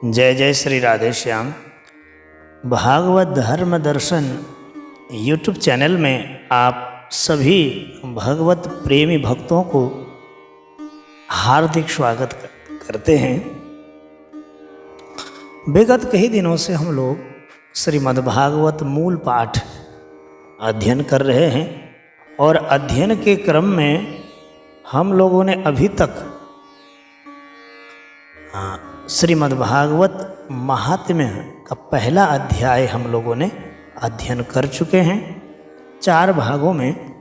जय जय श्री राधे श्याम। भागवत धर्म दर्शन यूट्यूब चैनल में आप सभी भगवत प्रेमी भक्तों को हार्दिक स्वागत करते हैं। विगत कई दिनों से हम लोग श्रीमद् भागवत मूल पाठ अध्ययन कर रहे हैं और अध्ययन के क्रम में हम लोगों ने अभी तक श्रीमद् भागवत महात्म्य का पहला अध्याय हम लोगों ने अध्ययन कर चुके हैं। 4 भागों में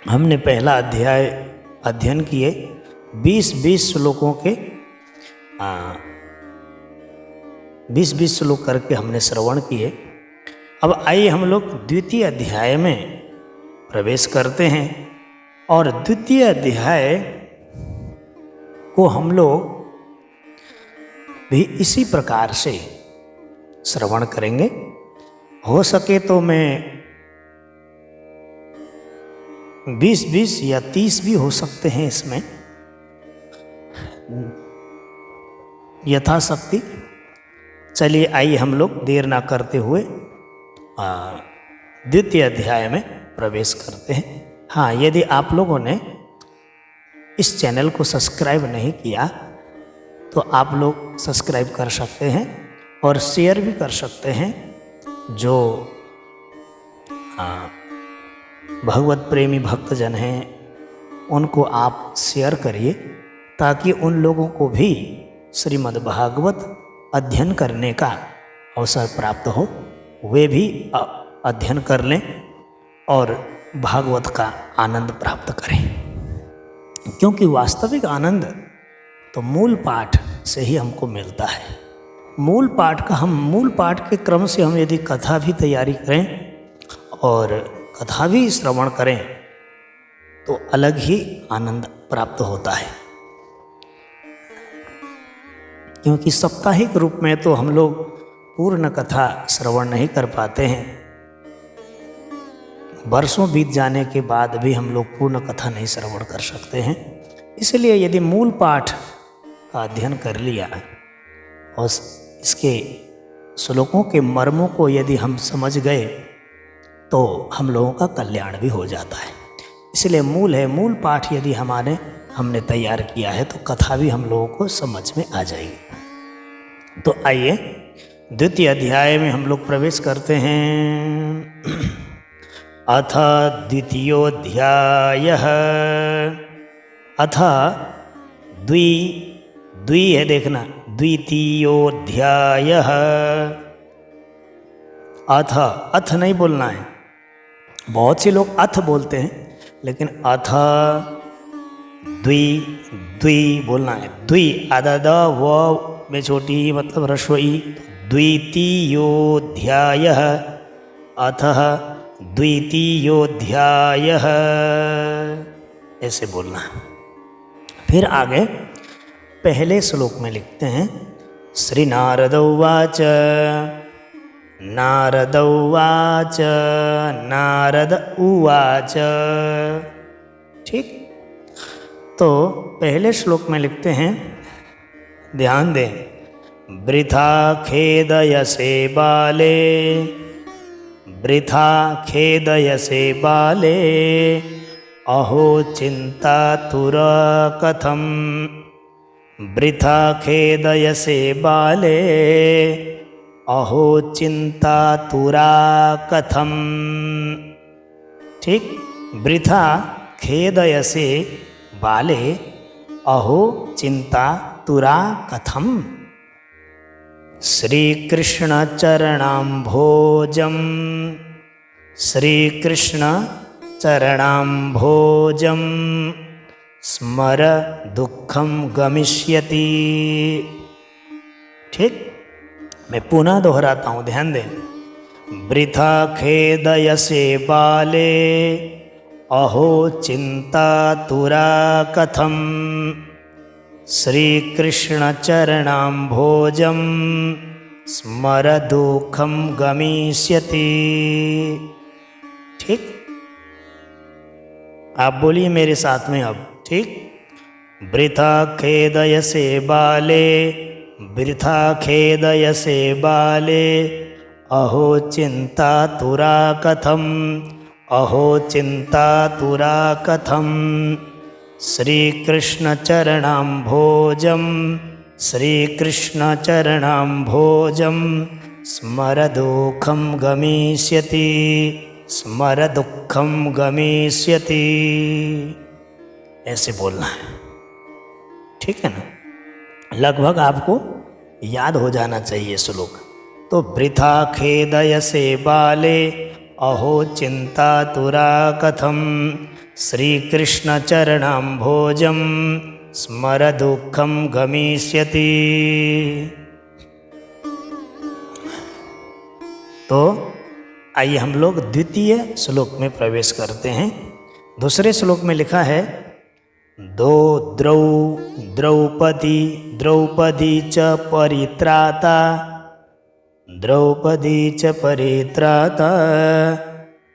हमने पहला अध्याय अध्ययन किए। 20-20 श्लोकों के 20-20 श्लोक करके हमने श्रवण किए। अब आइए हम लोग द्वितीय अध्याय में प्रवेश करते हैं और द्वितीय अध्याय को हम लोग भी इसी प्रकार से श्रवण करेंगे। हो सके तो मैं 20-20 या 30 भी हो सकते हैं इसमें, यथाशक्ति। चलिए आइए हम लोग देर ना करते हुए द्वितीय अध्याय में प्रवेश करते हैं। हाँ, यदि आप लोगों ने इस चैनल को सब्सक्राइब नहीं किया तो आप लोग सब्सक्राइब कर सकते हैं और शेयर भी कर सकते हैं। जो भगवत प्रेमी भक्तजन हैं उनको आप शेयर करिए ताकि उन लोगों को भी श्रीमद् भागवत अध्ययन करने का अवसर प्राप्त हो, वे भी अध्ययन कर लें और भागवत का आनंद प्राप्त करें। क्योंकि वास्तविक आनंद तो मूल पाठ से ही हमको मिलता है। मूल पाठ के क्रम से हम यदि कथा भी तैयारी करें और कथा भी श्रवण करें तो अलग ही आनंद प्राप्त होता है। क्योंकि साप्ताहिक रूप में तो हम लोग पूर्ण कथा श्रवण नहीं कर पाते हैं। वर्षों बीत जाने के बाद भी हम लोग पूर्ण कथा नहीं श्रवण कर सकते हैं। इसलिए यदि मूल पाठ का अध्ययन कर लिया और इसके श्लोकों के मर्मों को यदि हम समझ गए तो हम लोगों का कल्याण भी हो जाता है। इसलिए मूल पाठ यदि हमने तैयार किया है तो कथा भी हम लोगों को समझ में आ जाएगी। तो आइए द्वितीय अध्याय में हम लोग प्रवेश करते हैं। अथ द्वितीयोऽध्यायः। अथ द्वि है, देखना, द्वितीयोऽध्यायः। अथ नहीं बोलना है। बहुत से लोग अथ बोलते हैं लेकिन अथ द्वि बोलना है। द्वि आधा द व में छोटी मतलब रस्वई। द्वितीयोऽध्यायः अथः द्वितीयोऽध्यायः ऐसे बोलना है। फिर आगे पहले श्लोक में लिखते हैं श्री नारद उवाच। नारद उवाच नारद उवाच। ठीक, तो पहले श्लोक में लिखते हैं, ध्यान दें। वृथा खेदयसे बाले, वृथा खेदयसे बाले, अहो चिन्तातुर कथम्। वृथा खेदयसे बाले, अहो चिन्तातुरा कथम्। ठीक, वृथा खेदयसे बाले, अहो चिन्तातुरा कथम्। श्रीकृष्ण चरणाम्भोजम्, श्रीकृष्ण चरणाम्भोजम् स्मर दुःखं गमिष्यति। ठीक, मैं पुनः दोहराता हूँ, ध्यान दें। वृथा खेदयसे बाले, अहो चिन्तातुरा कथम्। श्रीकृष्ण चरणाम्भोजम् स्मर दुःखं गमिष्यति। ठीक, आप बोलिए मेरे साथ में अब। ठीक, वृथा खेदयसे बाले, वृथा खेदयसे बाले अहो चिन्तातुरा कथम अहो चिन्तातुरा कथम। श्रीकृष्णचरणाम्भोजं श्रीकृष्णचरणाम्भोजं स्मरदुःखं गमिष्यति स्मरदुःखं गमिष्यति। ऐसे बोलना है, ठीक है ना। लगभग आपको याद हो जाना चाहिए श्लोक। तो वृथा खेदयसे बाले अहो चिन्तातुरा कथम श्रीकृष्णचरणाम्भोजं स्मरदुःखं गमिष्यति। तो आइए हम लोग द्वितीय श्लोक में प्रवेश करते हैं। दूसरे श्लोक में लिखा है दो द्रौपदी द्रौपदी च परित्राता द्रौपदी च परित्राता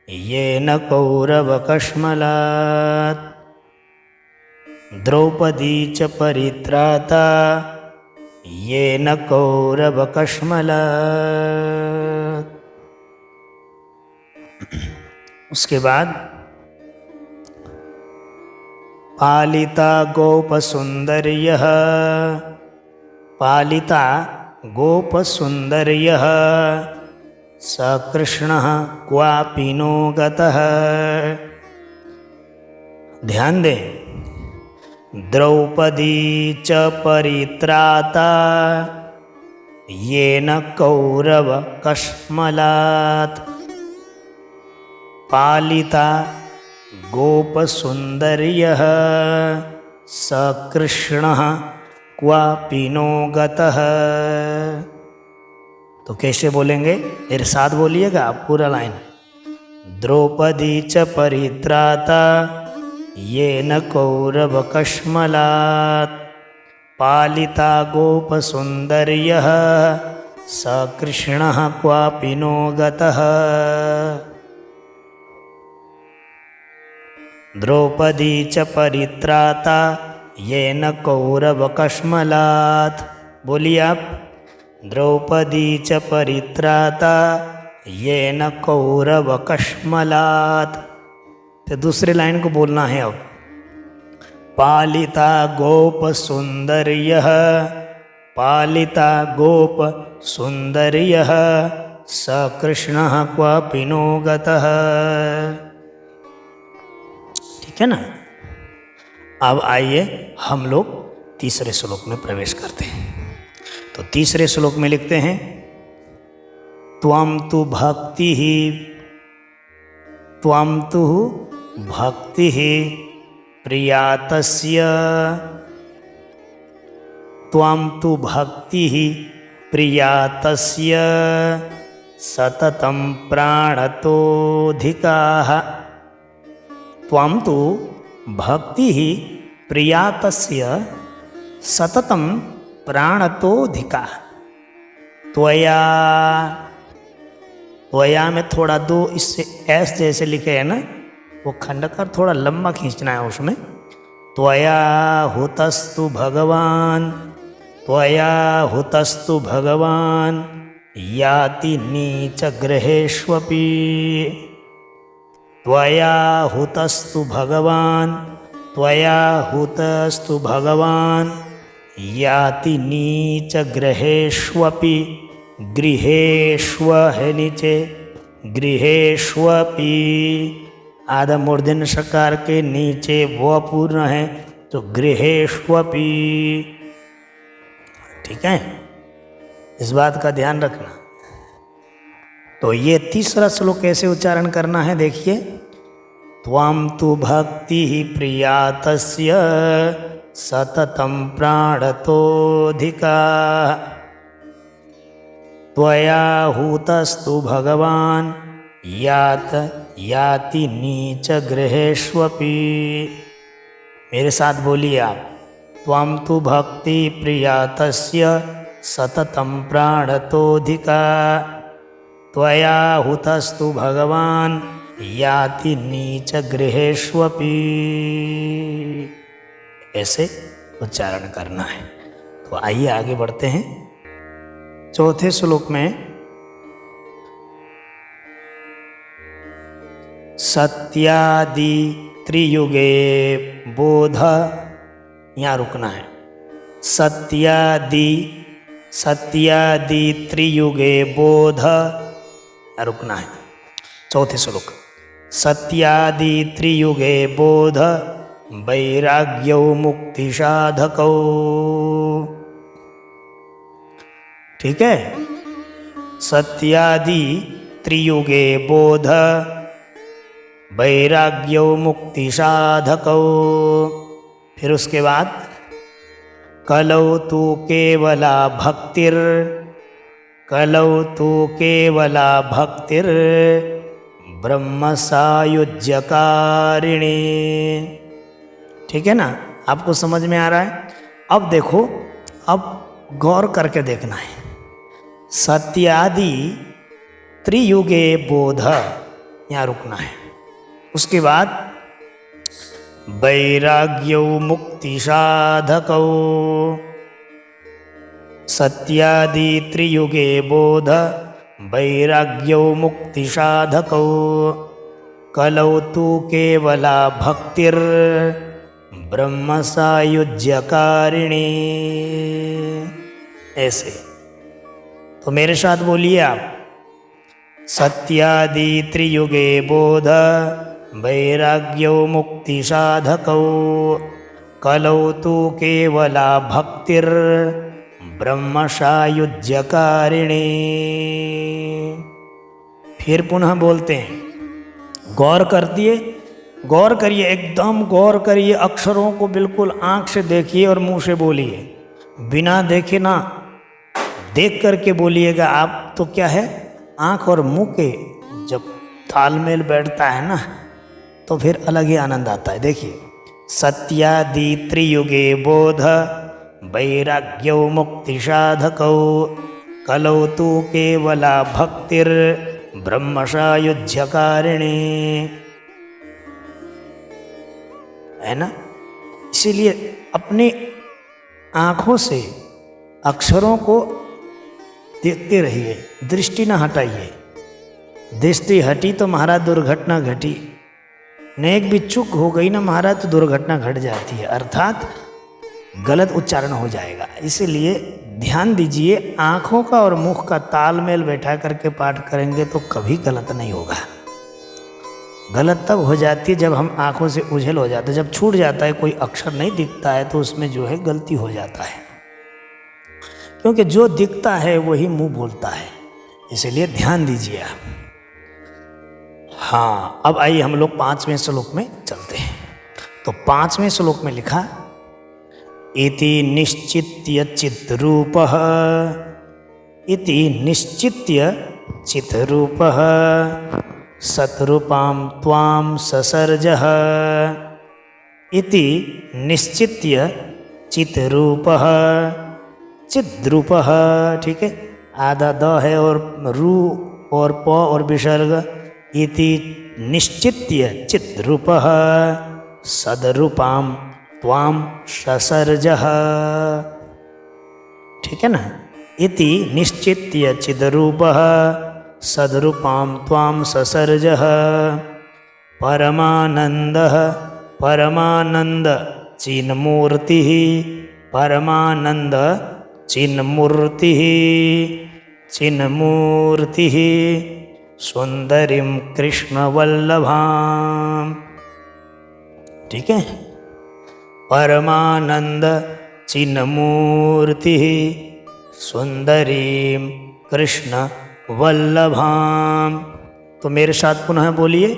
येन कौरवकश्मलात् द्रौपदी च परित्राता येन कौरवकश्मलात्। उसके बाद पालिता गोपसुन्दर्यः पालिता गोपसुन्दर्यः स कृष्णः क्वापि नो गतः। ध्यान दें, द्रौपदी च परित्राता येन कौरवकश्मलात् पालिता गोपसुन्दर्यः स कृष्णः क्वापि नो गतः। तो कैसे बोलेंगे, मेरे साथ बोलिएगा आप पूरा लाइन। द्रौपदी च परित्राता येन कौरवकश्मलात् पालिता गोपसुन्दर्यः स कृष्णः क्वापि नो गतः। द्रौपदी च परित्राता येन कौरवकश्मलात्। बोलिए आप, द्रौपदी च परित्राता येन कौरवकश्मलात्। तो दूसरे लाइन को बोलना है अब। पालिता गोपसुन्दर्यः पालिता गोपसुन्दर्यः स कृष्णः क्वापि नो गतः। ठीक है ना। अब आइए हम लोग तीसरे श्लोक में प्रवेश करते हैं। तो तीसरे श्लोक में लिखते हैं त्वं तु भक्तिः प्रिया तस्य त्वं तु भक्तिः प्रिया तस्य सततं प्राणतोऽधिकाः। त्वं तु भक्तिः प्रिया तस्य सततं प्राणतोऽधिकाः। त्वया त्वया में थोड़ा दो इससे ऐस जैसे लिखे है ना, वो खंडकर थोड़ा लंबा खींचना है उसमें। त्वया हुतस्तु भगवान त्वया हुतस्तु भगवान याति नीच गृहेष्वपि। त्वया हुतस्तु भगवान त्वया हुतस्तु भगवान याति नीच गृहेष्वपि। गृहेष्व है नीचे, गृहेष्वपि आधा मूर्धन्य शकार के नीचे वो पूर्ण है, तो गृहेष्वपि। ठीक है, इस बात का ध्यान रखना। तो ये तीसरा श्लोक कैसे उच्चारण करना है, देखिए। त्वं तु भक्तिः प्रिया तस्य सततं प्राणतोऽधिका। त्वया हुतस्तु भगवान याति नीच गृहेष्वपि। मेरे साथ बोलिए आप। त्वं तु भक्ति प्रिया तस्य सततं प्राणतोऽधिका। त्वया हुतस्तु भगवान याति नीच गृहेष्वपि। ऐसे उच्चारण करना है। तो आइए आगे बढ़ते हैं। चौथे श्लोक में सत्यादि त्रियुगे बोध, यहाँ रुकना है। सत्यादि त्रियुगे बोध, यहाँ रुकना है। चौथे श्लोक सत्यादि त्रियुगे बोध वैराग्यौ मुक्ति साधकौ। ठीक है, सत्यादि त्रियुगे बोध वैराग्यौ मुक्ति साधकौ। फिर उसके बाद कलौ तु केवला भक्तिर ब्रह्म सायुज्यकारिणी। ठीक है ना, आपको समझ में आ रहा है? अब देखो, अब गौर करके देखना है। सत्यादि त्रियुगे बोध, यहाँ रुकना है। उसके बाद वैराग्यौ मुक्ति साधकौ। सत्यादि त्रियुगे बोध वैराग्यौ मुक्ति साधकौ। कलौ तु केवला भक्तिर ब्रह्म सायुज्यकारिणी। ऐसे तो मेरे साथ बोलिए आप। सत्यादि त्रियुगे बोध वैराग्यौ मुक्ति साधकौ। कलौ तु केवला भक्तिर ब्रह्म सायुज्यकारिणी। फिर पुनः बोलते हैं, गौर करिए, एकदम गौर करिए। अक्षरों को बिल्कुल आंख से देखिए और मुंह से बोलिए, बिना देखे ना, देख करके बोलिएगा आप। तो क्या है, आंख और मुंह के जब तालमेल बैठता है ना, तो फिर अलग ही आनंद आता है। देखिए, सत्यादि त्रियुगे बोध वैराग्यौ मुक्ति साधकौ। कलौ तु केवला भक्तिर ब्रह्म सायुज्यकारिणी। है ना? इसीलिए अपनी आँखों से अक्षरों को देखते रहिए, दृष्टि न हटाइए। दृष्टि हटी तो महाराज दुर्घटना घटी। नेक भी चूक हो गई ना महाराज तो दुर्घटना घट जाती है, अर्थात गलत उच्चारण हो जाएगा। इसीलिए ध्यान दीजिए, आँखों का और मुख का तालमेल बैठा करके पाठ करेंगे तो कभी गलत नहीं होगा। गलत तब हो जाती है जब हम आँखों से उझल हो जाते हैं, जब छूट जाता है, कोई अक्षर नहीं दिखता है तो उसमें जो है गलती हो जाता है। क्योंकि जो दिखता है वही मुंह बोलता है, इसलिए ध्यान दीजिए आप। हाँ, अब आइए हम लोग 5वें श्लोक में चलते हैं। तो 5वें श्लोक में लिखा, इति निश्चित्य चिद्रूपः, इति निश्चित्य चिद्रूपः सतरूपां त्वां ससर्जः। इति निश्चित्य चिद्रूपः, चिद्रूपः। ठीक है, आधा द है और रू और प और विसर्ग। इति निश्चित्य चिद्रूपः सदरूपां त्वां ससर्जः। ठीक है ना? इति निश्चित्य चिद्रूपः सदरूपां त्वां ससर्जः। परमानन्दः, परमानन्द चिन्मूर्तिः, परमानन्द चिन्मूर्तिः, चिन्मूर्तिः सुंदरीं कृष्णवल्लभां। ठीक है, परमानंद चिन्मूर्तिः सुंदरीं कृष्ण वल्लभां। तो मेरे साथ पुनः बोलिए,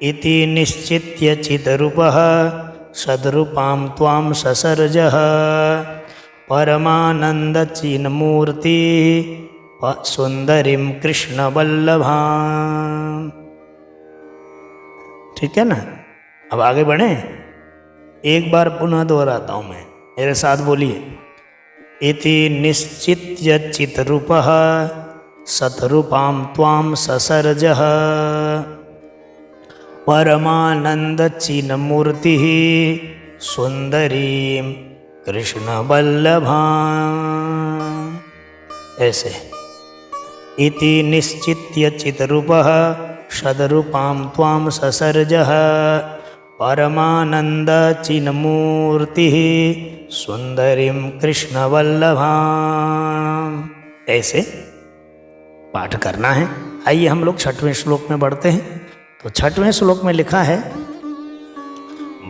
इति निश्चित्य चिद्रूपः सद्रूपां त्वां ससर्जः। परमानंद चिन्मूर्ति सुंदरीं कृष्ण वल्लभां। ठीक है ना? अब आगे बढ़े। एक बार पुनः दोहराता हूँ मैं, मेरे साथ बोलिए। इति निश्चित्य चिद्रूपः सतरूपां त्वां ससर्जः। परमानंद चिन्मूर्तिः सुंदरीं कृष्ण वल्लभा। ऐसे इति निश्चित्य चिद्रूपः सद्रूपां त्वां ससर्जः परमानंद चिन्मूर्ति सुंदरीं कृष्णवल्लभा। ऐसे पाठ करना है। आइए हम लोग 6वें श्लोक में बढ़ते हैं। तो 6वें श्लोक में लिखा है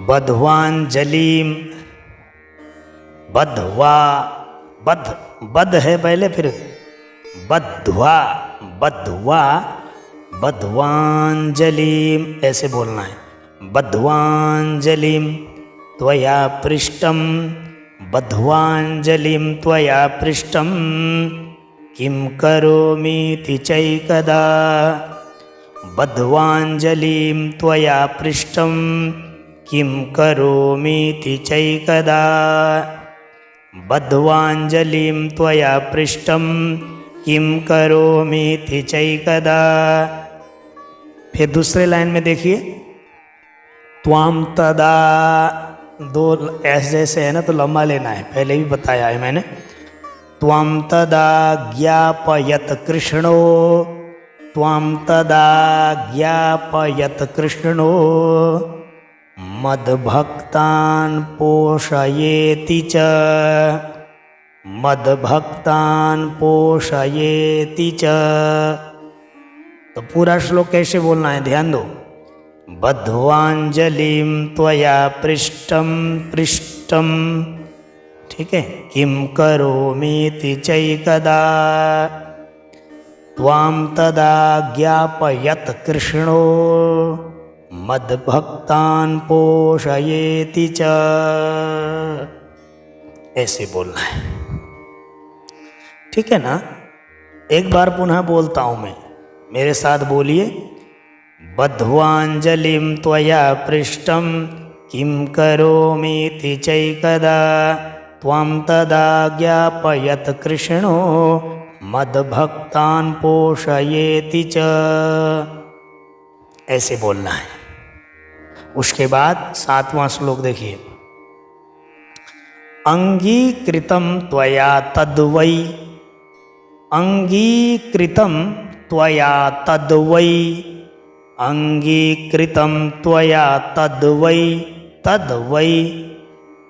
बध्वांजलिम, बध्वा, बध है पहले, फिर बध्वा, बध्वा, बध्वांजलिम ऐसे बोलना है। बध्वांजलिं त्वया पृष्टं, बध्वांजलिं त्वया पृष्टं किं करोमीति चैकदा। बध्वांजलिं त्वया पृष्टं किं करोमीति चैकदा। बध्वांजलिं त्वया पृष्टं किं करोमीति चैकदा। फिर दूसरे लाइन में देखिए, त्वाम तदा, दो ऐसे जैसे है ना तो लंबा लेना है, पहले भी बताया है मैंने। त्वाम तदा ज्ञापयत कृष्णो, त्वाम तदा ज्ञापयत कृष्णो मद्भक्तान् पोषयेति च, मद्भक्तान् पोषयेति च। तो पूरा श्लोक कैसे बोलना है ध्यान दो। बध्वांजलिं त्वया पृष्टं, पृष्टं, ठीक है, किं करोमीति चैकदा। त्वां तदा ज्ञापयत कृष्णो मद्भक्तान् पोषयेति च। ऐसे बोलना है, ठीक है ना। एक बार पुनः बोलता हूं मैं, मेरे साथ बोलिए। बध्वांजलिं त्वया पृष्टं किं करोमीति चैकदा। त्वां तदा ज्ञापयत कृष्णो मद्भक्तान् पोषयेति च। ऐसे बोलना है। उसके बाद 7वां श्लोक देखिए। अंगीकृतं त्वया तद्वै, अंगीकृतं त्वया तद्वै, अंगीकृतं त्वया तद्वै, तद्वै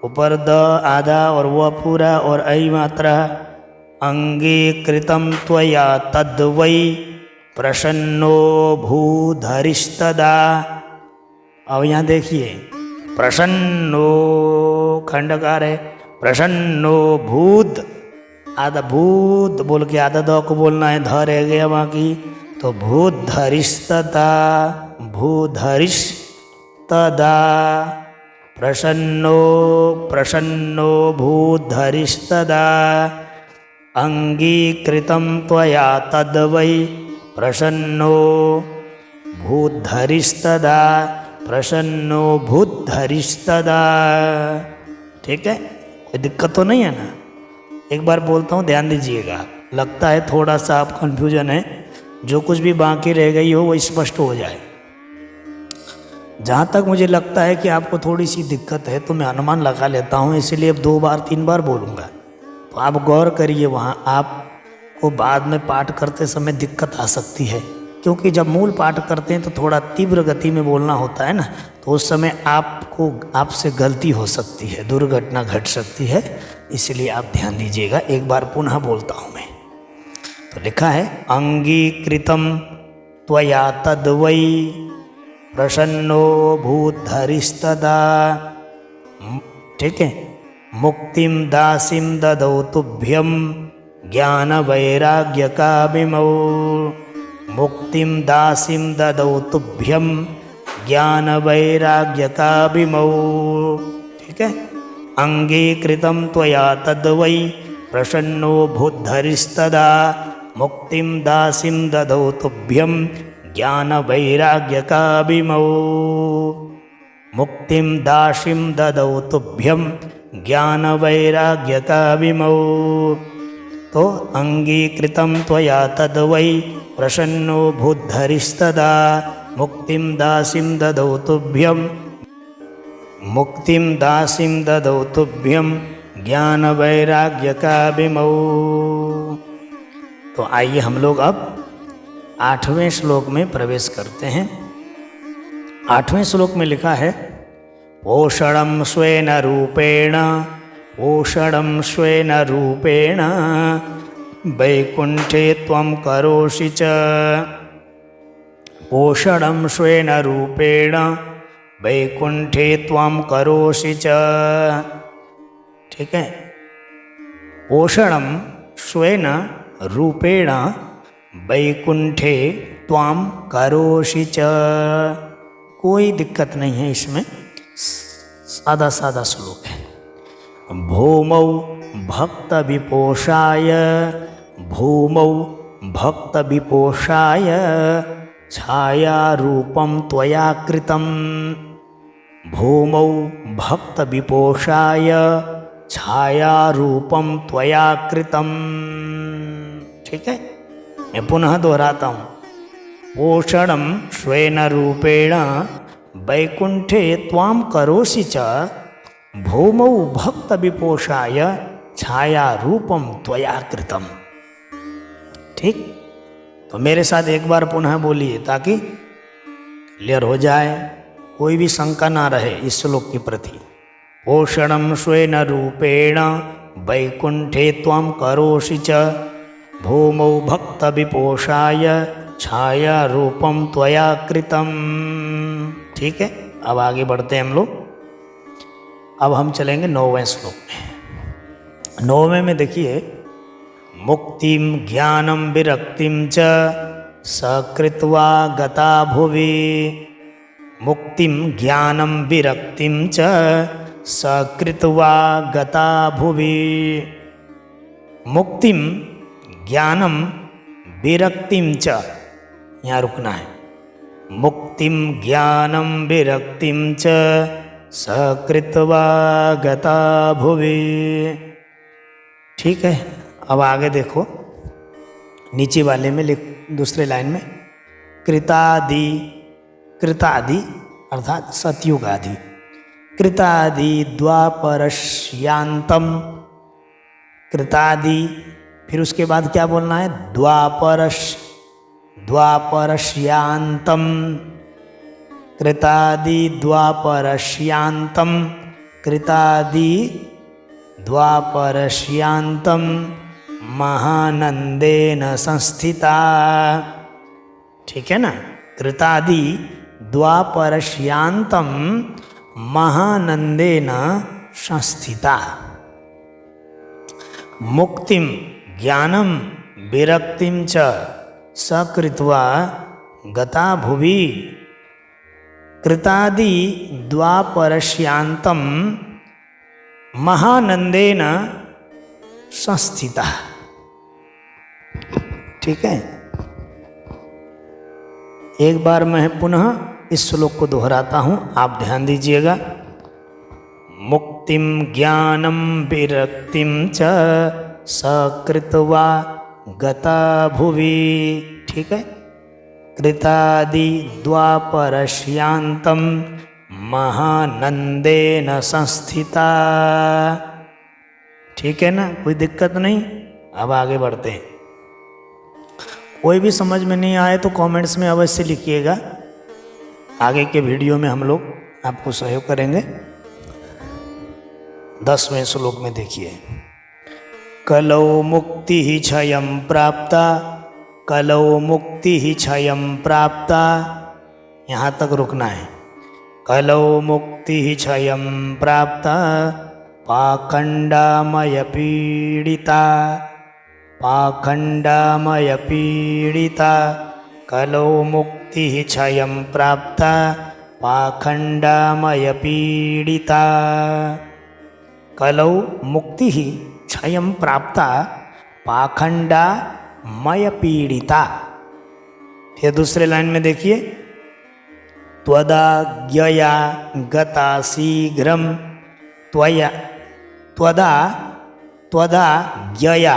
ऊपर द आधा और वह पूरा और ऐ मात्रा। अंगीकृतं त्वया तद्वै प्रसन्नो भूधरिस्तदा। अब यहाँ देखिए, प्रसन्नो खंडकार है, प्रसन्नो भूत, आधा भूत बोल के आधा द को बोलना है, ध रह गया बाकी, तो भूधरिस्तदा, भूधरिस्तदा, प्रसन्नो, प्रसन्नो भूधरिस्तदा। अंगीकृतं त्वया तद्वै प्रसन्नो भूधरिस्तदा, प्रसन्नो भूधरिस्तदा। ठीक है, कोई दिक्कत तो नहीं है ना। एक बार बोलता हूँ, ध्यान दीजिएगा। लगता है थोड़ा सा आप कन्फ्यूजन है, जो कुछ भी बाकी रह गई हो वो स्पष्ट हो जाए। जहाँ तक मुझे लगता है कि आपको थोड़ी सी दिक्कत है तो मैं अनुमान लगा लेता हूँ, इसलिए अब 2 बार 3 बार बोलूँगा, तो आप गौर करिए। वहाँ आपको बाद में पाठ करते समय दिक्कत आ सकती है, क्योंकि जब मूल पाठ करते हैं तो थोड़ा तीव्र गति में बोलना होता है ना, तो उस समय आपको आपसे गलती हो सकती है, दुर्घटना घट सकती है, इसलिए आप ध्यान दीजिएगा। एक बार पुनः बोलता हूँ मैं। तो लिखा है, अंगीकृतं त्वया तद्वै प्रसन्नो भूधरिस्तदा। ठीक है, मुक्तिं दासीं ददौ तुभ्यं ज्ञानवैराग्यकामिमौ। मुक्तिं दासीं ददौ तुभ्यं ज्ञानवैराग्यकामिमौ। ठीक है, अंगीकृतं त्वया तद्वै प्रसन्नो भूधरिस्तदा। मुक्तिं दासीं ददौ तुभ्यं ज्ञानवैराग्यकामिमौ। मुक्तिं दासीं ददौ तुभ्यं ज्ञानवैराग्यकामिमौ। तो अंगीकृतं त्वया तद्वै प्रसन्नो भूधरिस्तदा। मुक्तिं दासीं ददौ तुभ्यं, मुक्तिं दासीं ददौ तुभ्यं ज्ञान वैराग्य का विमौ। तो आइए हम लोग अब 8वें श्लोक में प्रवेश करते हैं। 8वें श्लोक में लिखा है पोषणं स्वेन रूपेण, पोषणं स्वेन रूपेण वैकुंठे त्वं करोषि च। पोषणं स्वेन रूपेण वैकुंठे त्वं करोषि च। ठीक है, पोषणं स्वेन रूपेण वैकुंठे त्वं करोषि च। कोई दिक्कत नहीं है इसमें, सादा सादा श्लोक है। भूमौ भक्त विपोषाय, भूमौ भक्त विपोषाय छाया रूपम त्वया कृतम। भूमौ भक्त विपोषाय छाया रूपम त्वया कृतम। ठीक है, मैं पुनः दोहराता हूँ। पोषणं स्वेन रूपेण वैकुंठे त्वां करोषि च। भूमौ भक्त विपोषाय छाया रूपम त्वया कृतम। ठीक, तो मेरे साथ एक बार पुनः बोलिए ताकि क्लियर हो जाए, कोई भी शंका ना रहे इस श्लोक के प्रति। पोषणं स्वेन रूपेण वैकुंठे त्वं करोषि च। भूमौ भक्त विपोषाय छाया रूपम त्वया कृतम। ठीक है, अब आगे बढ़ते हैं हम लोग। अब हम चलेंगे 9वें श्लोक में। 9वें में देखिए मुक्तिम ज्ञानम विरक्तिम च सकृत्वा गता भुवि। मुक्तिम ज्ञानम विरक्तिम च सकृत्वा गता भुवि। मुक्तिम ज्ञानम विरक्तिम च, यहाँ रुकना है। मुक्तिम ज्ञानम विरक्तिम च सकृत्वा गता भुवि। ठीक है, अब आगे देखो नीचे वाले में लिख, दूसरे लाइन में कृतादि, कृतादि अर्थात सतयुग आदि, कृतादि द्वापरस्यांतम। कृतादि, फिर उसके बाद क्या बोलना है? द्वापरस्यांतम। कृतादि द्वापरस्यांतम, कृतादि द्वापरस्यांतम महानंदेन संस्थिता। ठीक है ना, कृतादि द्वापरस्यांतम महानंदेन संस्थिता। मुक्तिम ज्ञानम विरक्तिम च सकृत्वा गता भुवि। कृतादि द्वापरस्यांतम महानंदेन संस्थिता। ठीक है, एक बार मैं पुनः इस श्लोक को दोहराता हूँ, आप ध्यान दीजिएगा। मुक्तिम ज्ञानम विरक्तिम च सकृत्वा गता भुवि। ठीक है, कृतादि द्वापरस्यांतम महानंदेन संस्थिता। ठीक है ना, कोई दिक्कत नहीं। अब आगे बढ़ते हैं। कोई भी समझ में नहीं आए तो कमेंट्स में अवश्य लिखिएगा, आगे के वीडियो में हम लोग आपको सहयोग करेंगे। 10वें श्लोक में देखिए कलौ मुक्ति ही क्षयं प्राप्ता, कलौ मुक्ति ही क्षयं प्राप्ता। यहाँ तक रुकना है। कलौ मुक्ति ही क्षयं प्राप्ता पाखंडामय पीड़िता, पाखंडामय पीड़िता। कलौ मुक्ति ही क्षयं प्राप्ता पाखंडामय पीड़िता। कलौ मुक्ति ही क्षयं प्राप्ता पाखंडामय पीड़िता। फिर दूसरे लाइन में देखिए त्वदाज्ञया गता शीघ्रम, त्वया त्वदा त्वदाज्ञया,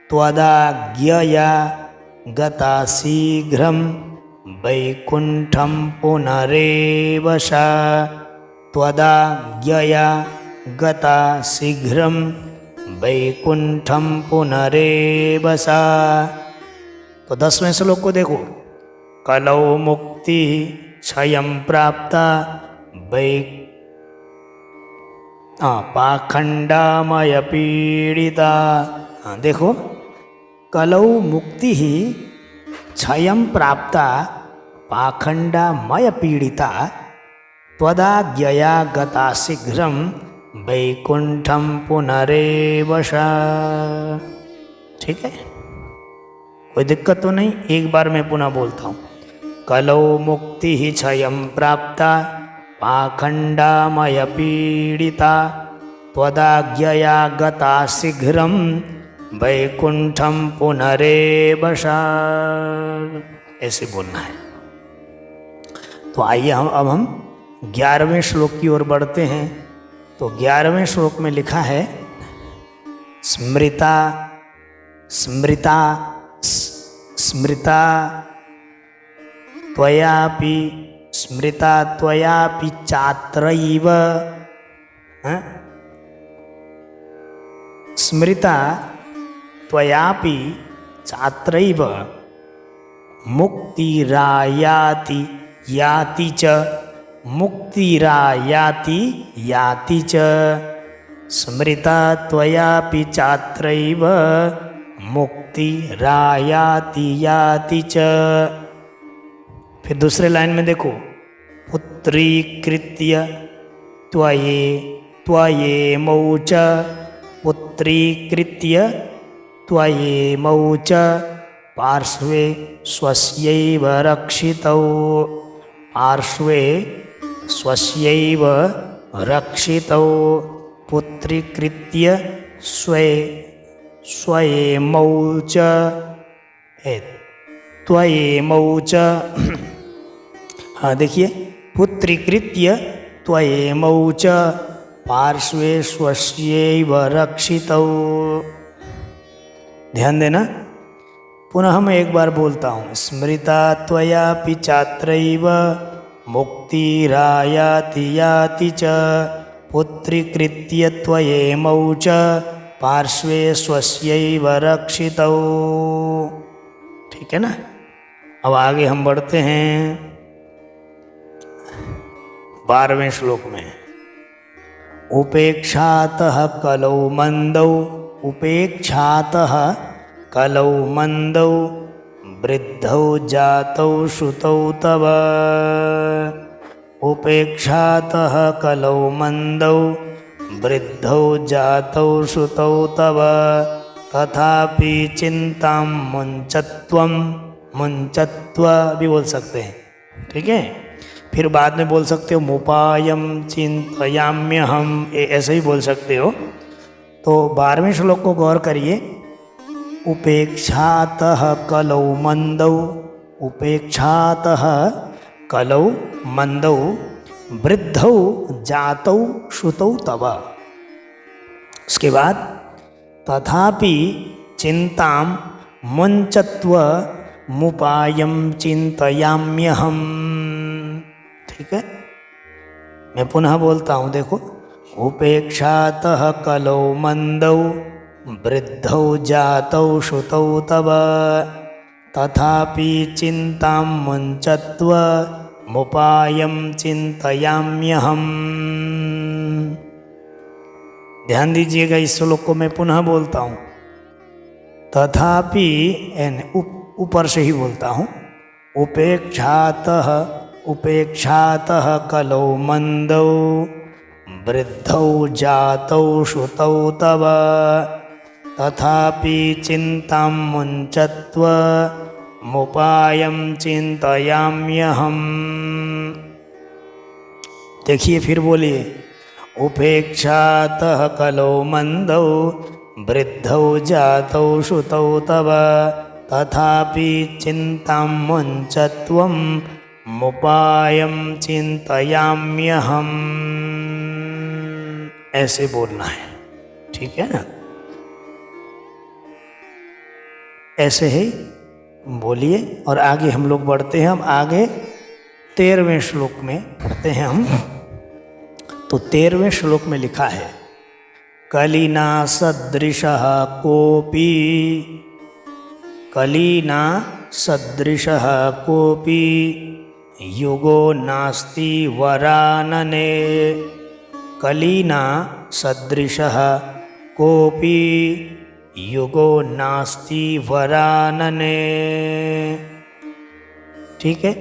त्वदाज्ञया गता शीघ्रम वैकुंठम पुनरेवश। त्वदाज्ञया गता शीघ्रं वैकुंठम पुनरेवसा। तो 10वें श्लोक को देखो, कलौ मुक्ति क्षयं प्राप्ता वै पाखंडामय पीड़िता। देखो, कलौ मुक्ति ही क्षयं प्राप्ता पाखंडामय पीड़िता त्वदाज्ञया गता शीघ्रं वैकुंठम पुनरेवसा। ठीक है, कोई दिक्कत तो नहीं। एक बार मैं पुनः बोलता हूँ, कलौ मुक्ति ही क्षयं प्राप्ता पाखंडामय पीड़िता त्वदाज्ञया गता शीघ्रं वैकुंठम पुनरेवसा। ऐसे बोलना है। तो आइए अब हम 11वें श्लोक की ओर बढ़ते हैं। तो 11वें श्लोक में लिखा है, स्मृता स्मृता स्मृता त्वयापि स्मृता त्वयापि चात्रैव। स्मृता त्वयापि चात्रैव मुक्तिरायाति याति च मुक्तिरायाति याति च। स्मृता त्वयापि चात्रैव मुक्तिरायाति याति च। फिर दूसरे लाइन में देखो, पुत्रीकृत्य त्वयेमौ च पुत्रीकृत्य त्वयेमौ च पार्श्वे स्वस्यैव रक्षितौ पार्श्वे स्वस्यैव रक्षितौ पुत्रीकृत्य स्वयेमौ च त्वयेमौ च। हाँ देखिए, पुत्रीकृत्य त्वयेमौ च पार्श्वे स्वस्यैव रक्षितौ। ध्यान देना। पुनः मैं एक बार बोलता हूँ, स्मृता त्वयापि चात्रैव मुक्तिरायाति याति च पुत्रीकृत्य त्वयेमौ च पार्श्वे स्वस्यैव रक्षितौ। ठीक है ना। अब आगे हम बढ़ते हैं 12वें श्लोक में। उपेक्षातः कलौ मंदौ उपेक्षातः कलौ मंदौ वृद्धौ जातौ श्रुतौ तव। उपेक्षातः कलौ मंदौ वृद्धौ जातौ श्रुतौ तव तथापि चिंतां मुंचत्वं मुंचत्व भी बोल सकते हैं। ठीक है, फिर बाद में बोल सकते हो मुपायम चिंतयाम्यहम, ऐसे ही बोल सकते हो। तो 12वें श्लोक को गौर करिए। उपेक्षातः कलौ मंदौ उपेक्षातः कलौ मंदौ वृद्धौ जातौ श्रुतौ तव। उसके बाद तथापि चिंतां मुंचत्व मुपायम चिंतयाम्यहम। ठीक है, मैं पुनः बोलता हूँ, देखो। उपेक्षातः कलौ मंदौ वृद्धौ जातौ श्रुतौ तव तथापि चिंतां मुंचत्व मुपायम चिंतयाम्यहम। ध्यान दीजिएगा, इस श्लोक को मैं पुनः बोलता हूँ। तथापि ऊपर से ही बोलता हूँ। उपेक्षातः उपेक्षातः कलौ मंदौ वृद्धौ जातौ श्रुतौ तव तथापि चिंतां मुंचत्व मुपायम चिंतयाम्यहम। देखिए, फिर बोलिए। उपेक्षातः कलौ मंदौ वृद्धौ जातौ श्रुतौ तव तथापि चिंतां मुंचत्वं मुपायम चिंतयाम्यहम। ऐसे बोलना है। ठीक है ना, ऐसे ही बोलिए। और आगे हम लोग बढ़ते हैं। हम आगे 13वें श्लोक में पढ़ते हैं हम। तो 13वें श्लोक में लिखा है कलिना सदृशः कोपी, कलिना सदृशः कोपी युगो नास्ति वरानने। कलिना सदृशः कोपी युगो नास्ति वरानने। ठीक है,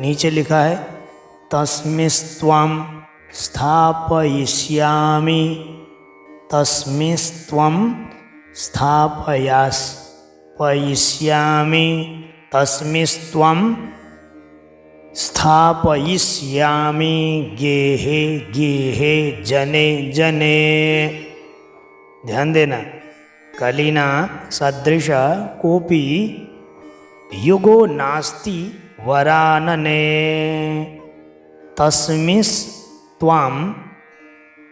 नीचे लिखा है तस्मिस्त्वं स्थापयिष्यामि, तस्मिस्त्वं स्थापयिष्यामि, तस्मिस्त्वं स्थापयिष्यामि गेहे गेहे जने जने। ध्यान देना, कलिना सदृश कोपी युगो नास्ति वरानने। तस्मिस्त्वं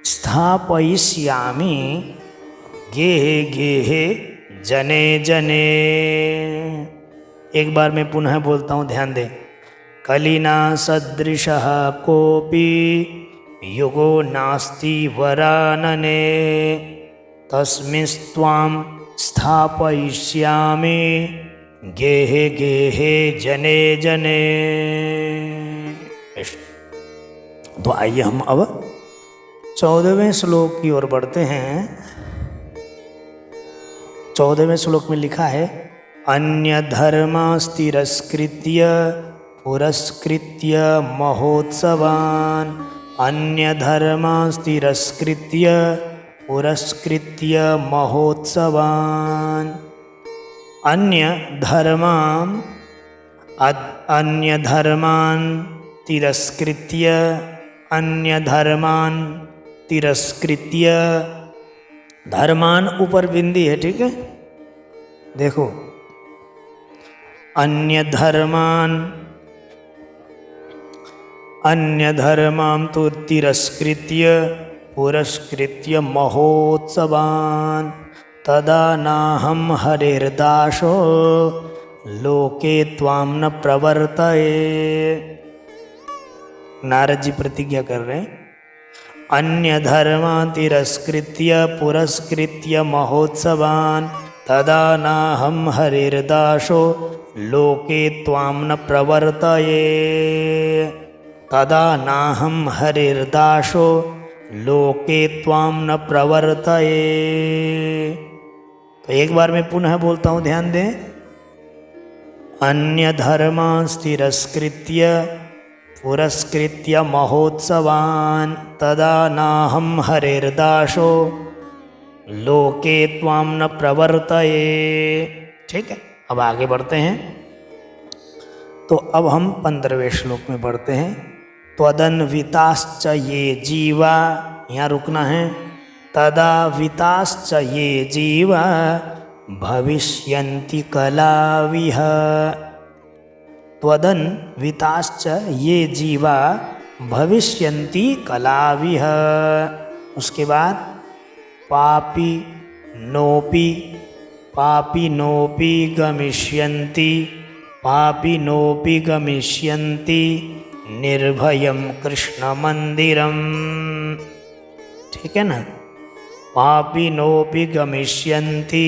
स्थापयिष्यामि गेहे गेहे जने जने। एक बार मैं पुनः बोलता हूँ, ध्यान दें। कलिना सदृशः कोपी युगो नास्ति वरानने। तस्मिस्त्वं स्थापयिष्यामि गेहे गेहे जने जने। तो आइए हम अब 14वें श्लोक की ओर बढ़ते हैं। 14वें श्लोक में लिखा है अन्य धर्मास्तिरस्कृत्य पुरस्कृत्य महोत्सवान्, अन्य धर्मास्तिरस्कृत्य पुरस्कृत्य महोत्सवान्। अन्य धर्मान् तिरस्कृत्य, अन्य धर्मान् तिरस्कृत्य। धर्मान ऊपर बिंदी है, ठीक है। देखो, अन्य धर्मान् तो तिरस्कृत्य पुरस्कृत्य महोत्सवान् तदा नाहं हरिर्दासो लोके त्वां न प्रवर्तये। नारद जी प्रतिज्ञा कर रहे हैं, अन्य धर्मान् तिरस्कृत्य पुरस्कृत्य महोत्सवान् तदा नाहं हरिर्दासो लोके त्वां न प्रवर्तये। तदा नाहं हरिर्दासो लोके त्वां न प्रवर्तये। तो एक बार मैं पुनः बोलता हूँ, ध्यान दें। अन्य धर्मान् तिरस्कृत्य पुरस्कृत्य महोत्सवान् तदा नाहं हरिर्दासो लोके त्वां न प्रवर्तये। ठीक है, अब आगे बढ़ते हैं। तो अब हम 15वें श्लोक में बढ़ते हैं। त्वदन्विताश्च ये जीवा, यहाँ रुकना है। तदा विताश्च ये जीवा भविष्यन्ति कलाविह। त्वदन्विताश्च ये जीवा भविष्यन्ति कलाविह। उसके बाद पापी नोपि गमिष्यन्ति, पापी नोपि गमिष्यन्ति निर्भयं कृष्ण मंदिरम। ठीक है ना, पापी नोपि गमिष्यन्ति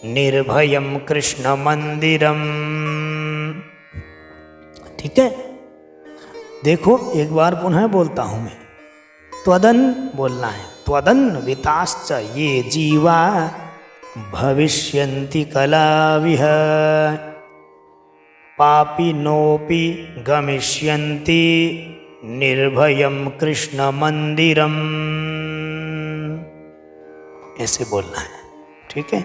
निर्भयं कृष्ण मंदिरम। ठीक है, देखो एक बार पुनः बोलता हूं मैं। त्वदन बोलना है, त्वदन विताश्च ये जीवा भविष्यन्ति कलाविह। पापी नोपि गमिष्यन्ति निर्भयं कृष्ण मंदिरम। ऐसे बोलना है, ठीक है।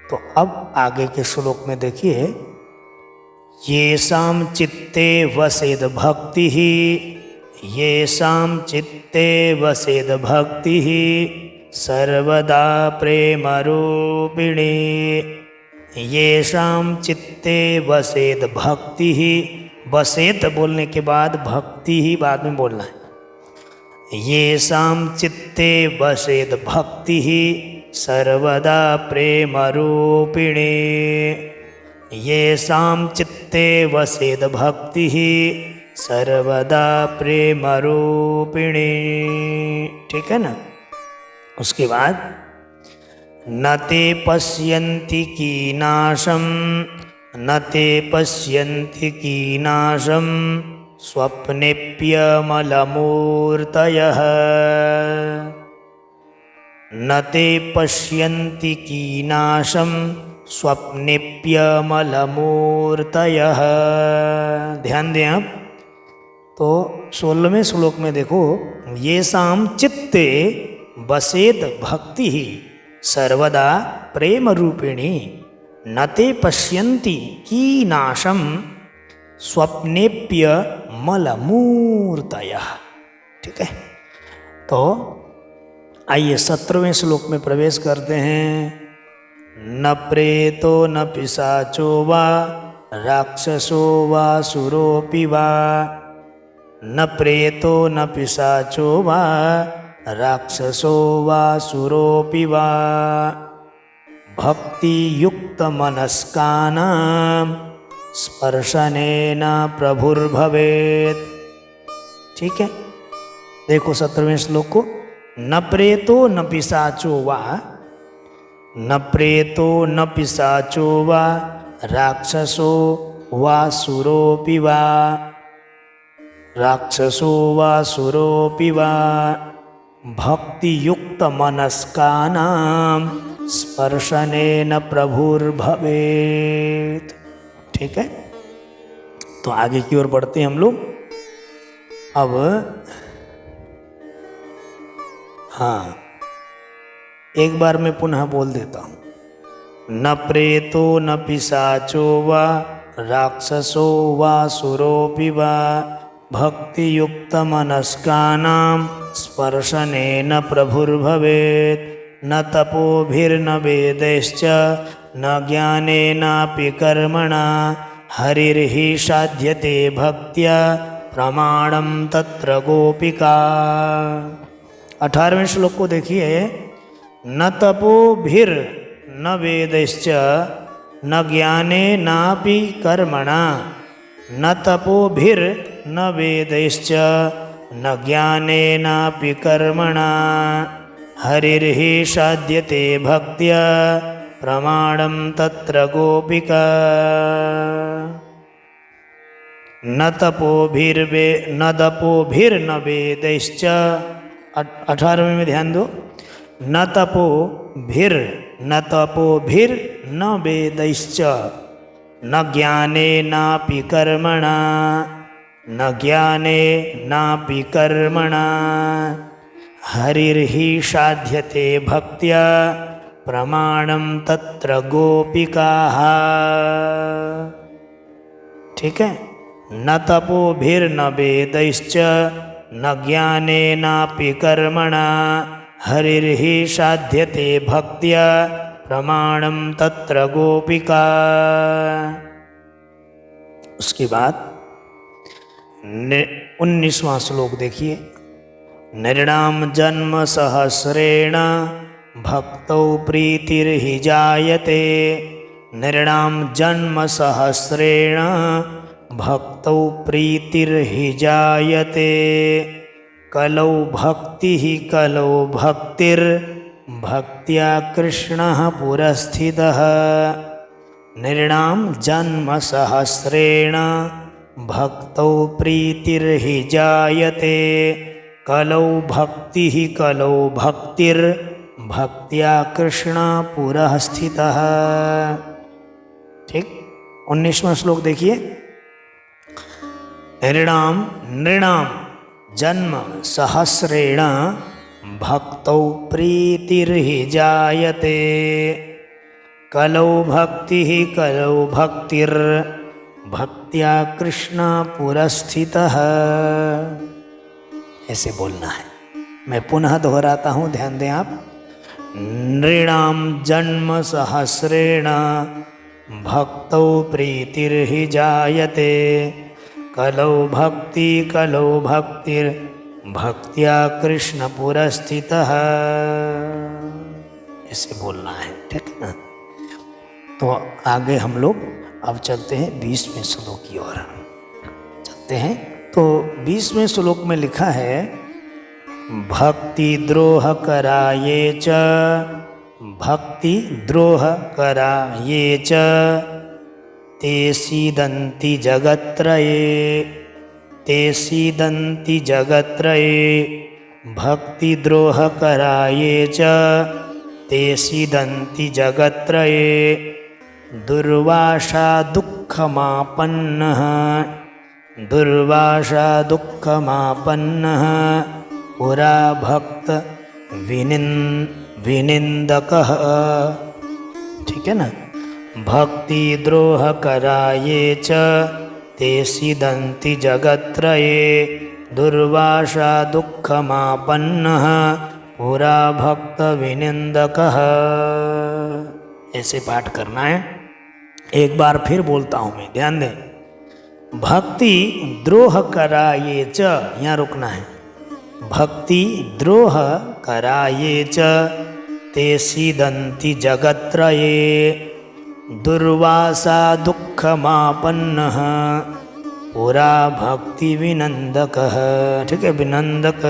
तो अब आगे के श्लोक में देखिए, येषां चित्ते वसेद भक्तिः, येषां चित्ते वसेद भक्तिः सर्वदा प्रेमरूपिणी। येषां चित्ते वसेद भक्तिः, वसेत बोलने के बाद भक्ति ही बाद में बोलना है। येषां चित्ते वसेद भक्तिः सर्वदा प्रेमरूपिणी। येषां चित्ते वसेद भक्तिः सर्वदा प्रेम रूपिणी। ठीक है ना। उसके बाद न ते पश्यन्ति कीनाशम, न ते पश्यन्ति कीनाशम स्वप्नेप्यमलमूर्तयः। न ते पश्यन्ति कीनाशम स्वप्नेप्यमलमूर्तयः। ध्यान दें आप। तो 16वें श्लोक में देखो, ये शाम चित्ते बसेत भक्ति ही सर्वदा प्रेम रूपिणी, न ते पश्यन्ति कीनाशम स्वप्नेप्य मलमूर्तयः। ठीक है। तो आइए 17वें श्लोक में प्रवेश करते हैं। न प्रेतो न पिशाचो वा राक्षसो वा सुरोऽपि वा, न प्रेतो न पिशाचो वा राक्षसो वा सुरोऽपि वा, भक्तियुक्तमनस्कानां स्पर्शनेन प्रभुर्भवेत्। ठीक है। देखो 17वें श्लोक को, न प्रेतो न पिशाचो वा, न प्रेतो न पिशाचो वा राक्षसो वा सुरोऽपि वा, राक्षसो वा सुरोऽपि वा, भक्तियुक्तमनस्कानां स्पर्शनेन प्रभुर्भवेत्। ठीक है। तो आगे की ओर बढ़ते हैं हम लोग। अब हाँ, एक बार मैं पुनः बोल देता हूँ। न प्रेतो न पिशाचो वा राक्षसो वा सुरोऽपि वा, भक्तियुक्तमनस्कानां स्पर्शनेन प्रभुर्भवेत्। न तपोभिर्न वेदैश्च न ज्ञानेनापि कर्मणा, हरिर्हि साध्यते भक्त्या प्रमाणं तत्र गोपिका। 18वें श्लोक को देखिए। न तपोभिर्न वेदैश्च न ज्ञानेनापि कर्मणा, न तपोभिर्न वेदैश्च न ज्ञानेनापि कर्मणा, हरिर्हि साध्यते भक्त्या प्रमाणं तत्र गोपिका। न तपोभिर्न वेदैश्च, 18वें में ध्यान दो। न तपोभिर्न वेदैश्च न ज्ञानेनापि कर्मणा, न ज्ञानेनापि कर्मणा, हरिर्हि साध्यते भक्त्या प्रमाणं तत्र गोपिकाः। ठीक है। न तपोभिर्न वेदैश्च न ज्ञानेनापि कर्मणा, हरिर्हि साध्यते भक्त्या प्रमाणं तत्र गोपिका। उसके बाद 19वां श्लोक देखिए। नृणां जन्म सहस्रेण भक्तौ प्रीतिर्हि जायते, नृणां जन्म सहस्रेण भक्तौ प्रीतिर्हि जायते, कलौ भक्तिः कलौ भक्तिर्भक्त्या कृष्णः पुरस्थितः। नृणां जन्म सहस्रेण भक्तौ प्रीतिर्हि जायते, कलौ भक्तिः कलौ भक्तिर्भक्त्या कृष्ण पुरः स्थितः। ठीक। 19वां श्लोक देखिए। नृणां जन्म सहस्रेण भक्तौ प्रीतिर्हि जायते, कलौ भक्तिः कलौ भक्तिर्भक्त्या कृष्ण पुरस्थितः। ऐसे बोलना है। मैं पुनः दोहराता हूँ, ध्यान दें आप। नृणां जन्म सहस्रेण भक्तौ प्रीतिर्हि जायते, कलौ भक्तिर्भक्त्या कृष्ण पुरस्थितः। ऐसे बोलना है। ठीक है ना। तो आगे हम लोग अब चलते हैं 20वें श्लोक की ओर। चलते हैं तो 20वें श्लोक में लिखा है भक्ति द्रोह कराये च, भक्ति द्रोह कराये च ते सीदन्ति जगत्त्रये, ते सीदन्ति जगत्त्रये, भक्ति द्रोह कराये च ते सीदन्ति जगत्त्रये, दुर्वासा दुःखमापन्नः, दुर्वासा दुःखमापन्नः पुरा भक्त विनिंदकः। ठीक है ना, भक्ति द्रोह कराये च ते सीदन्ति जगत्त्रये, दुर्वासा दुःखमापन्नः पुरा भक्त विनिंदकः। ऐसे पाठ करना है। एक बार फिर बोलता हूँ मैं, ध्यान दें। भक्ति द्रोह कराये च, यहाँ रुकना है। भक्ति द्रोह कराये च ते सीदन्ति जगत्त्रये, दुर्वासा दुःखमापन्नः पुरा भक्ति विनंदकः। ठीक है, विनंदक।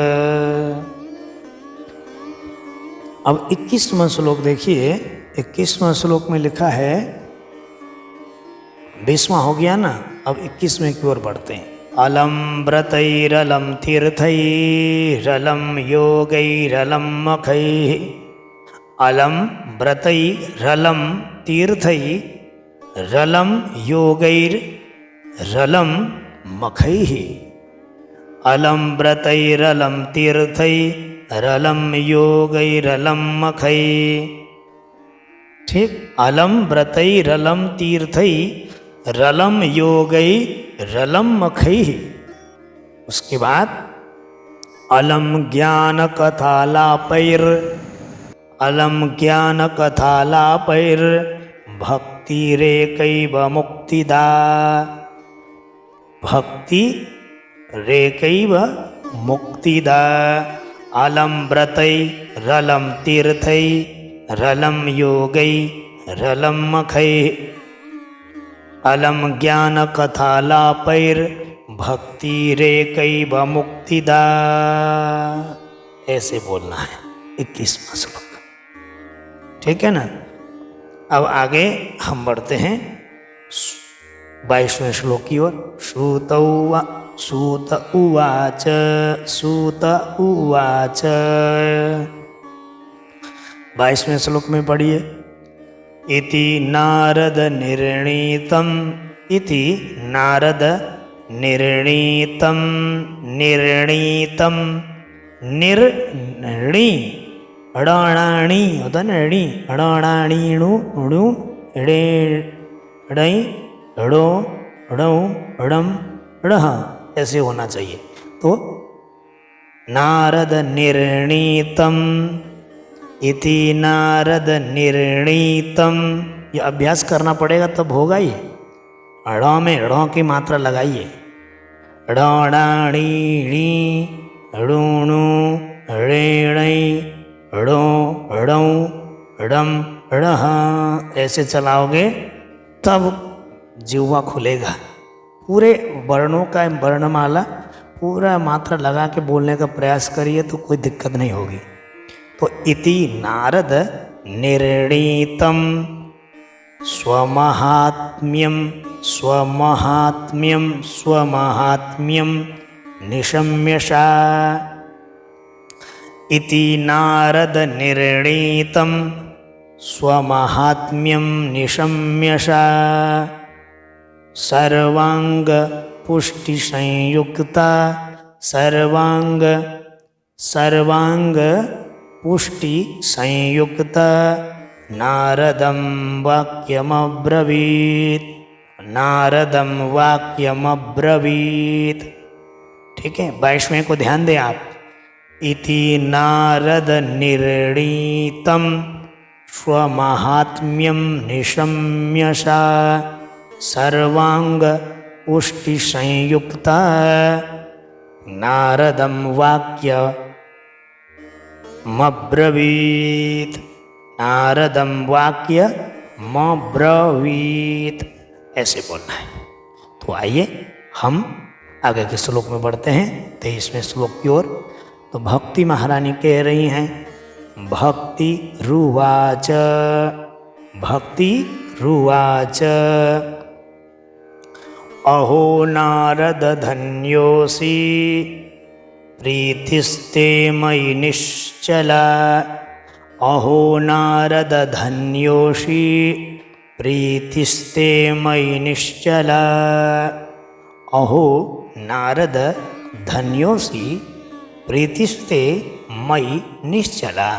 अब 21वां श्लोक देखिए। 21वां श्लोक में लिखा है, 20वां हो गया ना, अब 21वें की ओर बढ़ते हैं। अलम व्रतैरलम तीर्थैरलम योगैरलम मखैः, अलम व्रतैरलम तीर्थैरलम योगैरलम मखैः, अलम व्रतैरलम तीर्थैरलम योगैरलम मखैः। ठीक, अलम व्रतैरलम तीर्थैरलम योगैरलम मखैः। उसके बाद अलम ज्ञान कथालापैर, अलम ज्ञान कथालापैर भक्तिरेकैव मुक्तिदा, भक्तिरेकैव मुक्तिदा, अलम व्रतैरलम तीर्थैरलम योगैरलम मखैः, अलम ज्ञान कथालापैर भक्तिरेकैव मुक्तिदा। ऐसे बोलना है 21वां श्लोक। ठीक है ना। अब आगे हम बढ़ते हैं 22वें श्लोक की ओर। सूत उवाच, सूत उवाच। 22वें श्लोक में पढ़िए। इति नारद निर्णीतम्, इति नारद निर्णीतम्, निर्णीतम्, निर्णी अडाणी होता ना, णी अडाणीणु अणु एड़े अड़ई अड़ो अड़ऊ अड़म अड़ह, ऐसे होना चाहिए। तो नारद निर्णीतम्, इति नारद निर्णीतम्, ये अभ्यास करना पड़ेगा तब होगा ये। अड़ों में अड़ों की मात्रा लगाइए। अड़ोड़ाणी अड़ूणु अड़ेड़ई अड़ो अड़ऊ अड़म अड़ह, ऐसे चलाओगे तब जिह्वा खुलेगा। पूरे वर्णों का वर्णमाला पूरा मात्रा लगा के बोलने का प्रयास करिए तो कोई दिक्कत नहीं होगी। तो इति नारद निर्णीतम् स्वमहात्म्यं, स्वमहात्म्यं, स्वमहात्म्यं निशम्यशा, इति नारद निर्णीतम् स्वमहात्म्यं निशम्यशा, सर्वांग पुष्टि संयुक्ता, सर्वांग सर्वांग पुष्टि संयुक्ता नारदं वाक्यमब्रवीत्, नारदं वाक्यमब्रवीत्। ठीक है, 22वें को ध्यान दें आप। इति नारद निर्णीतं स्वमहात्म्यं निशम्यशा, सर्वांग पुष्टि संयुक्ता नारदं वाक्यमब्रवीत्, नारदं वाक्यमब्रवीत्, ऐसे बोलना है। तो आइए हम आगे के श्लोक में बढ़ते हैं 23वें श्लोक की ओर। तो भक्ति महारानी कह रही हैं, भक्ति रुवाच, भक्ति रुवाच, अहो नारद धन्योऽसि प्रीतिस्ते मयि निश्चला, अहो नारद धन्योऽसि प्रीतिस्ते मयि निश्चला, अहो नारद धन्योऽसि प्रीतिस्ते मयि निश्चला।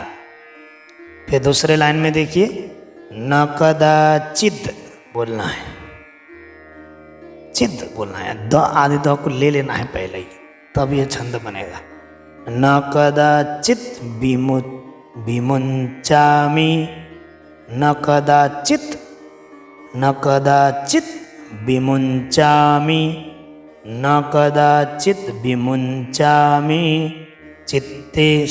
फिर दूसरे लाइन में देखिए, न कदाचित बोलना है, चिद बोलना है, द आदि द को ले लेना है पहले ही, तब ये छंद बनेगा। न कदाचित विमुञ्चामि, न कदाचित, न कदाचित विमुञ्चामि, न कदाचित विमुञ्चामि, चित्ते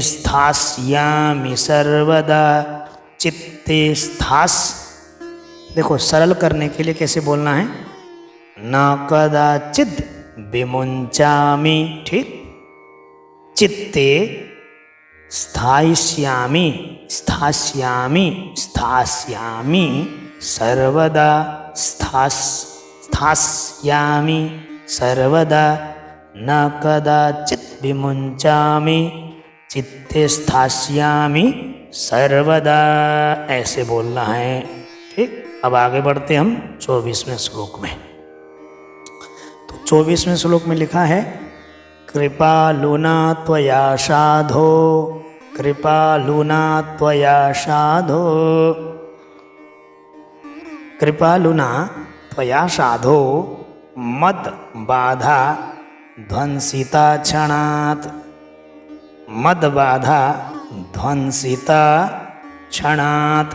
स्थास्यामि सर्वदा, चित्ते स्थास। देखो सरल करने के लिए कैसे बोलना है, न कदाचित विमुञ्चामि, ठीक, चित्ते स्थास्यामि, स्थास्यामि, स्थास्यामि सर्वदा, स्थास्यामि सर्वदा, न कदाचित विमुञ्चामि, चित्ते स्थास्यामि सर्वदा, ऐसे बोलना है, ठीक। अब आगे बढ़ते हम 24वें श्लोक में। तो 24वें श्लोक में लिखा है, कृपालुना त्वया साधो, कृपालुना त्वया साधो, कृपालुना त्वया साधो मद बाधा ध्वंसिता क्षणात्, मद बाधा ध्वंसिता क्षणात्,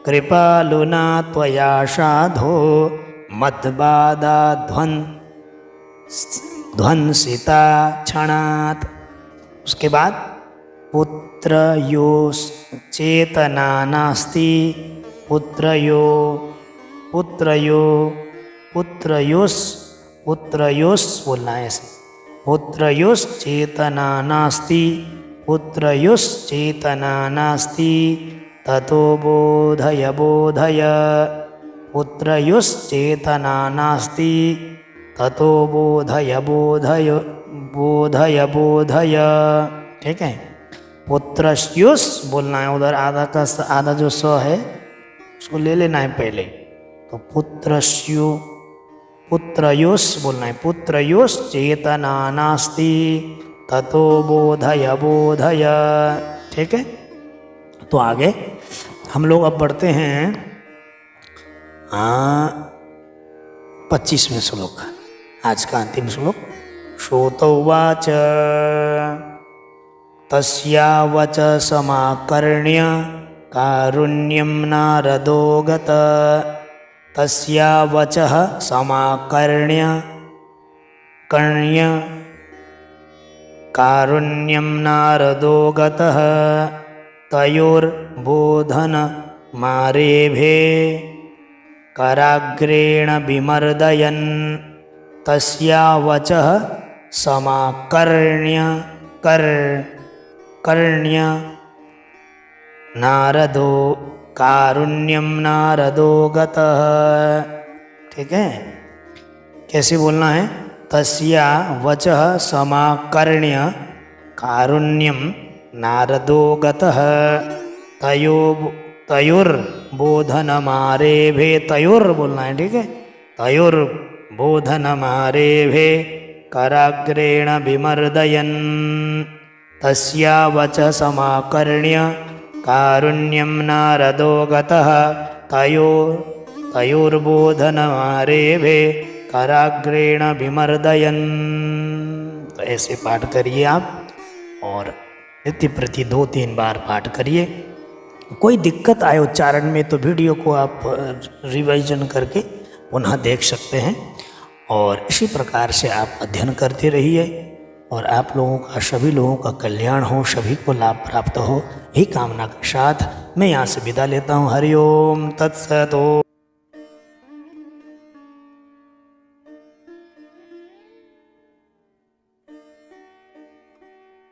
कृपालुना त्वया साधो मद बाधा ध्वंसिता क्षणात्। उसके बाद पुत्रयो चेतना नास्ति, पुत्रयो, पुत्रयो, पुत्रयोस्, पुत्रयोस् बोलना है ऐसे, पुत्रयोस् चेतना नास्ति, पुत्रयोस् चेतना नास्ति, ततो बोधय बोधय, पुत्रयोस् चेतना नास्ति, ततो बोधय बोधय, बोधय बोधय, ठीक है। पुत्रस्योस् बोलना है, उधर आधा का आधा जो स है उसको ले लेना है पहले। तो पुत्रस्यो, पुत्रयोस् बोलना है, पुत्रयोस् चेतना नास्ति, ततो बोधय बोधय, ठीक है। तो आगे हम लोग अब बढ़ते हैं 25वें श्लोक, आज का अंतिम श्लोक। श्रोतोवाच तस्या वच समाकर्ण्य कारुण्यं नारदो गत, तस्या वचः समाकर्ण्य कर्ण्य कारुण्यं नारदो गतः, तयोर्बोधन मारेभे कराग्रेण विमर्दयन्, तस्या वचः समाकर्ण्य कर्ण्य नारदो कारुण्यं नारदो गतः, ठीक है। कैसे बोलना है, तस्या वचः समाकर्ण्य कारुण्यं नारदो गतः, तयोर्बोधनमारेभे, तयोर बोलना है, ठीक है, तयोर्बोधनमारेभे कराग्रेण विमर्दयन्, तस्या वचः समाकर्ण्य कारुण्यं नारदो गतः, तयोर्बोधनमारेभे कराग्रेण विमर्दयन्। तो ऐसे पाठ करिए आप, और नित्य प्रति 2-3 बार पाठ करिए। कोई दिक्कत आए उच्चारण में तो वीडियो को आप रिवाइजन करके पुनः देख सकते हैं, और इसी प्रकार से आप अध्ययन करते रहिए, और आप लोगों का, सभी लोगों का कल्याण हो, सभी को लाभ प्राप्त हो, यही कामना के साथ मैं यहाँ से विदा लेता हूँ। हरि ओम तत्सत।